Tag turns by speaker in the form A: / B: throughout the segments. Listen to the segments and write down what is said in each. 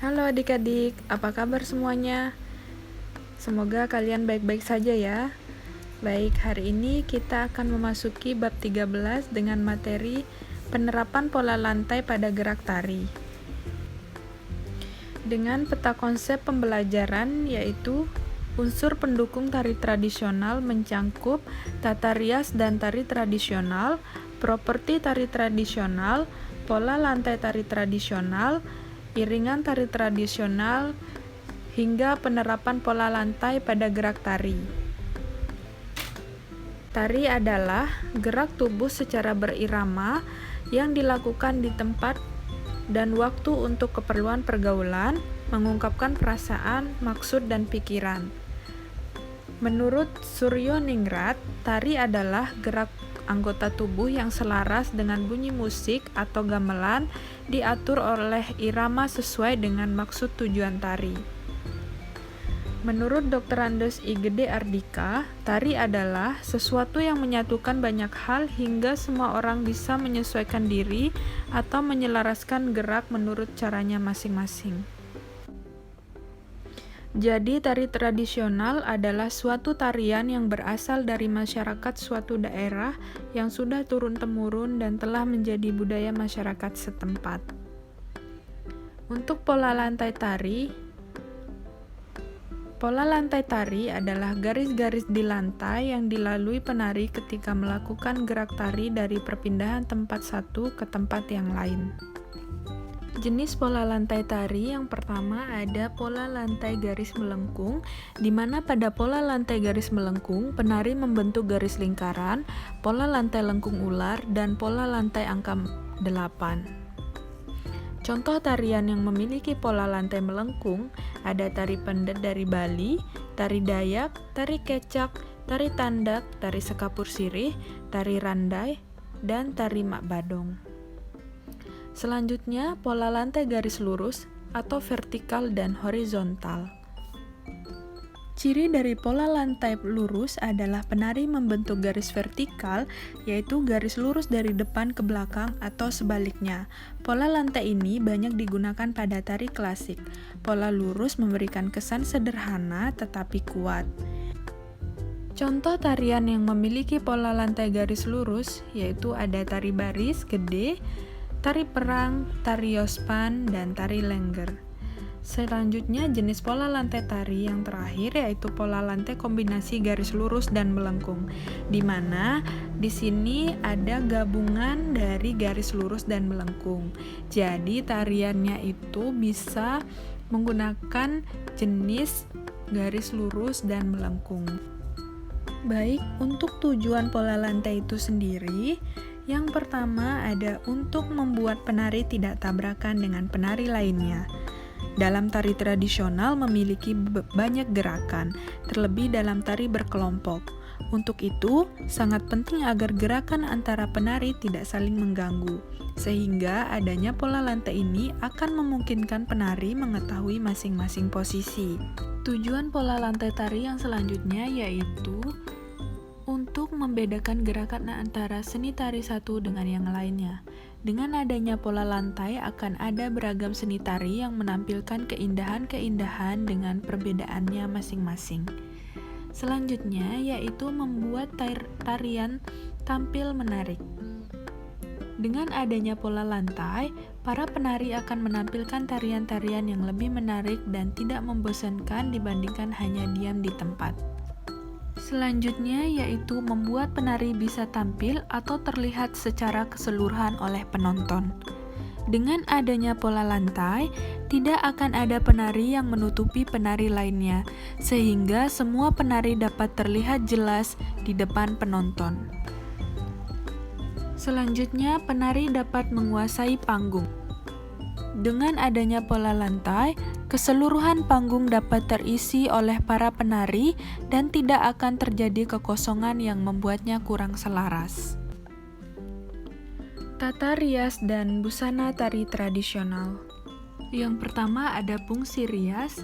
A: Halo adik-adik, apa kabar semuanya? Semoga kalian baik-baik saja ya. Baik, hari ini kita akan memasuki bab 13 dengan materi penerapan pola lantai pada gerak tari. Dengan peta konsep pembelajaran yaitu unsur pendukung tari tradisional mencangkup tata rias dan tari tradisional, properti tari tradisional, pola lantai tari tradisional, iringan tari tradisional, hingga penerapan pola lantai pada gerak tari. Tari adalah gerak tubuh secara berirama yang dilakukan di tempat dan waktu untuk keperluan pergaulan, mengungkapkan perasaan, maksud, dan pikiran. Menurut Suryo Ningrat, tari adalah gerak anggota tubuh yang selaras dengan bunyi musik atau gamelan diatur oleh irama sesuai dengan maksud tujuan tari. Menurut Dr. Andes I. Gede Ardika, tari adalah sesuatu yang menyatukan banyak hal hingga semua orang bisa menyesuaikan diri atau menyelaraskan gerak menurut caranya masing-masing. Jadi, tari tradisional adalah suatu tarian yang berasal dari masyarakat suatu daerah yang sudah turun-temurun dan telah menjadi budaya masyarakat setempat. Untuk pola lantai tari adalah garis-garis di lantai yang dilalui penari ketika melakukan gerak tari dari perpindahan tempat satu ke tempat yang lain. Jenis pola lantai tari yang pertama ada pola lantai garis melengkung, di mana pada pola lantai garis melengkung, penari membentuk garis lingkaran, pola lantai lengkung ular, dan pola lantai angka 8. Contoh tarian yang memiliki pola lantai melengkung ada tari pendet dari Bali, tari Dayak, tari kecak, tari tandak, tari sekapur sirih, tari randai, dan tari mak badong. Selanjutnya, pola lantai garis lurus atau vertikal dan horizontal. Ciri dari pola lantai lurus adalah penari membentuk garis vertikal, yaitu garis lurus dari depan ke belakang atau sebaliknya. Pola lantai ini banyak digunakan pada tari klasik. Pola lurus memberikan kesan sederhana tetapi kuat. Contoh tarian yang memiliki pola lantai garis lurus yaitu ada tari baris, gede, tari perang, tari yospan, dan tari lengger. Selanjutnya, jenis pola lantai tari yang terakhir yaitu pola lantai kombinasi garis lurus dan melengkung, di mana di sini ada gabungan dari garis lurus dan melengkung. Jadi, tariannya itu bisa menggunakan jenis garis lurus dan melengkung. Baik, untuk tujuan pola lantai itu sendiri, yang pertama ada untuk membuat penari tidak tabrakan dengan penari lainnya. Dalam tari tradisional memiliki banyak gerakan, terlebih dalam tari berkelompok. Untuk itu, sangat penting agar gerakan antara penari tidak saling mengganggu, sehingga adanya pola lantai ini akan memungkinkan penari mengetahui masing-masing posisi. Tujuan pola lantai tari yang selanjutnya yaitu untuk membedakan gerakan antara seni tari satu dengan yang lainnya. Dengan adanya pola lantai akan ada beragam seni tari yang menampilkan keindahan-keindahan dengan perbedaannya masing-masing. Selanjutnya yaitu membuat tarian tampil menarik. Dengan adanya pola lantai, para penari akan menampilkan tarian-tarian yang lebih menarik dan tidak membosankan dibandingkan hanya diam di tempat. Selanjutnya yaitu membuat penari bisa tampil atau terlihat secara keseluruhan oleh penonton. Dengan adanya pola lantai, tidak akan ada penari yang menutupi penari lainnya, sehingga semua penari dapat terlihat jelas di depan penonton. Selanjutnya, penari dapat menguasai panggung. Dengan adanya pola lantai, keseluruhan panggung dapat terisi oleh para penari dan tidak akan terjadi kekosongan yang membuatnya kurang selaras. Tata rias dan busana tari tradisional. Yang pertama ada fungsi rias.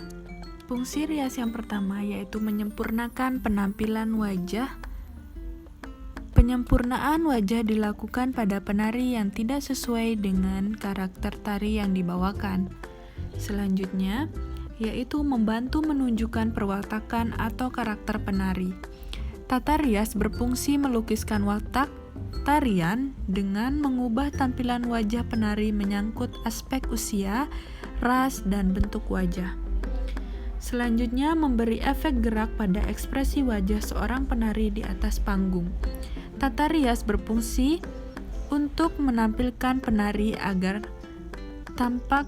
A: Fungsi rias yang pertama yaitu menyempurnakan penampilan wajah. Penyempurnaan wajah dilakukan pada penari yang tidak sesuai dengan karakter tari yang dibawakan. Selanjutnya, yaitu membantu menunjukkan perwatakan atau karakter penari. Tata rias berfungsi melukiskan watak tarian dengan mengubah tampilan wajah penari menyangkut aspek usia, ras, dan bentuk wajah. Selanjutnya, memberi efek gerak pada ekspresi wajah seorang penari di atas panggung. Tata rias berfungsi untuk menampilkan penari agar tampak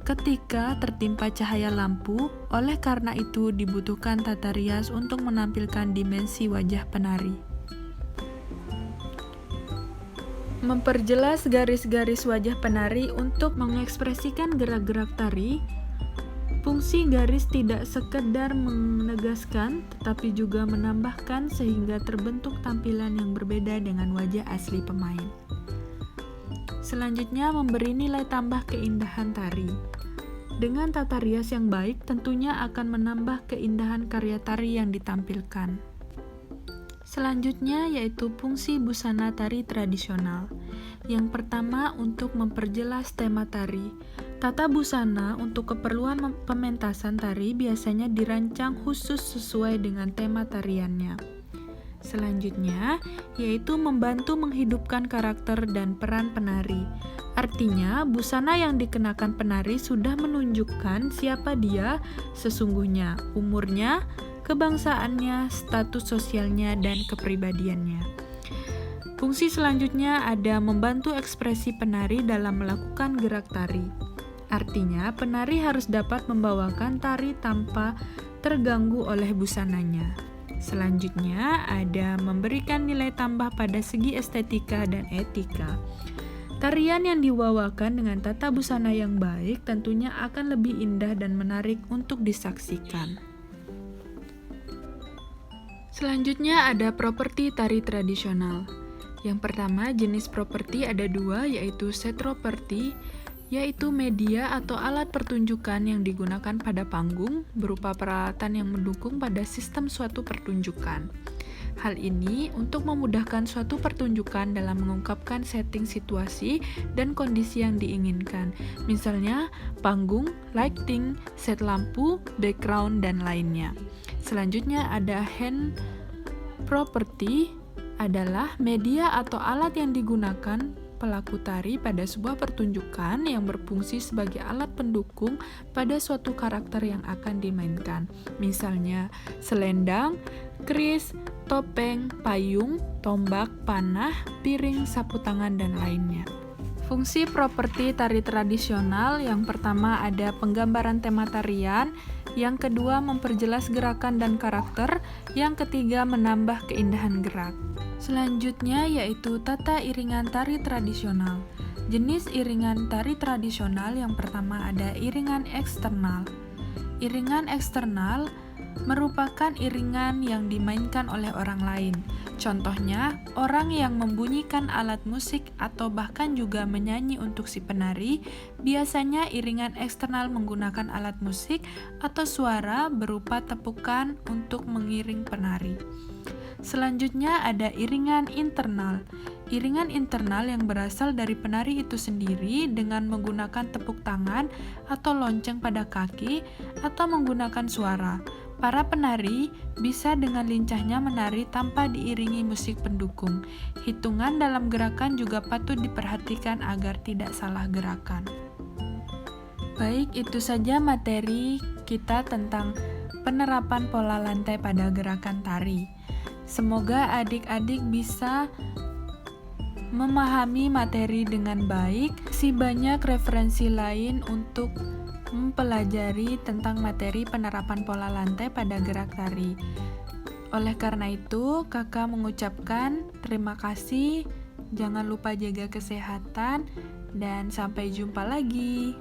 A: ketika tertimpa cahaya lampu. Oleh karena itu, dibutuhkan tata rias untuk menampilkan dimensi wajah penari. Memperjelas garis-garis wajah penari untuk mengekspresikan gerak-gerak tari. Fungsi garis tidak sekedar menegaskan, tetapi juga menambahkan sehingga terbentuk tampilan yang berbeda dengan wajah asli pemain. Selanjutnya, memberi nilai tambah keindahan tari. Dengan tata rias yang baik, tentunya akan menambah keindahan karya tari yang ditampilkan. Selanjutnya, yaitu fungsi busana tari tradisional. Yang pertama, untuk memperjelas tema tari. Tata busana untuk keperluan pementasan tari biasanya dirancang khusus sesuai dengan tema tariannya. Selanjutnya, yaitu membantu menghidupkan karakter dan peran penari. Artinya, busana yang dikenakan penari sudah menunjukkan siapa dia sesungguhnya, umurnya, kebangsaannya, status sosialnya, dan kepribadiannya. Fungsi selanjutnya ada membantu ekspresi penari dalam melakukan gerak tari. Artinya, penari harus dapat membawakan tari tanpa terganggu oleh busananya. Selanjutnya, ada memberikan nilai tambah pada segi estetika dan etika. Tarian yang dibawakan dengan tata busana yang baik tentunya akan lebih indah dan menarik untuk disaksikan. Selanjutnya ada properti tari tradisional. Yang pertama, jenis properti ada dua, yaitu set properti, yaitu media atau alat pertunjukan yang digunakan pada panggung berupa peralatan yang mendukung pada sistem suatu pertunjukan. Hal ini untuk memudahkan suatu pertunjukan dalam mengungkapkan setting situasi dan kondisi yang diinginkan. Misalnya, panggung, lighting, set lampu, background, dan lainnya. Selanjutnya ada hand property, adalah media atau alat yang digunakan pelaku tari pada sebuah pertunjukan yang berfungsi sebagai alat pendukung pada suatu karakter yang akan dimainkan. Misalnya, selendang, keris, topeng, payung, tombak, panah, piring, sapu tangan, dan lainnya. Fungsi properti tari tradisional yang pertama ada penggambaran tema tarian, yang kedua memperjelas gerakan dan karakter, yang ketiga menambah keindahan gerak. Selanjutnya yaitu tata iringan tari tradisional. Jenis iringan tari tradisional yang pertama ada iringan eksternal. Iringan eksternal merupakan iringan yang dimainkan oleh orang lain. Contohnya, orang yang membunyikan alat musik atau bahkan juga menyanyi untuk si penari. Biasanya iringan eksternal menggunakan alat musik atau suara berupa tepukan untuk mengiring penari. Selanjutnya ada iringan internal. Iringan internal yang berasal dari penari itu sendiri dengan menggunakan tepuk tangan atau lonceng pada kaki atau menggunakan suara. Para penari bisa dengan lincahnya menari tanpa diiringi musik pendukung. Hitungan dalam gerakan juga patut diperhatikan agar tidak salah gerakan. Baik, itu saja materi kita tentang penerapan pola lantai pada gerakan tari. Semoga adik-adik bisa memahami materi dengan baik. Banyak referensi lain untuk mempelajari tentang materi penerapan pola lantai pada gerak tari. Oleh karena itu, kakak mengucapkan terima kasih, jangan lupa jaga kesehatan, dan sampai jumpa lagi.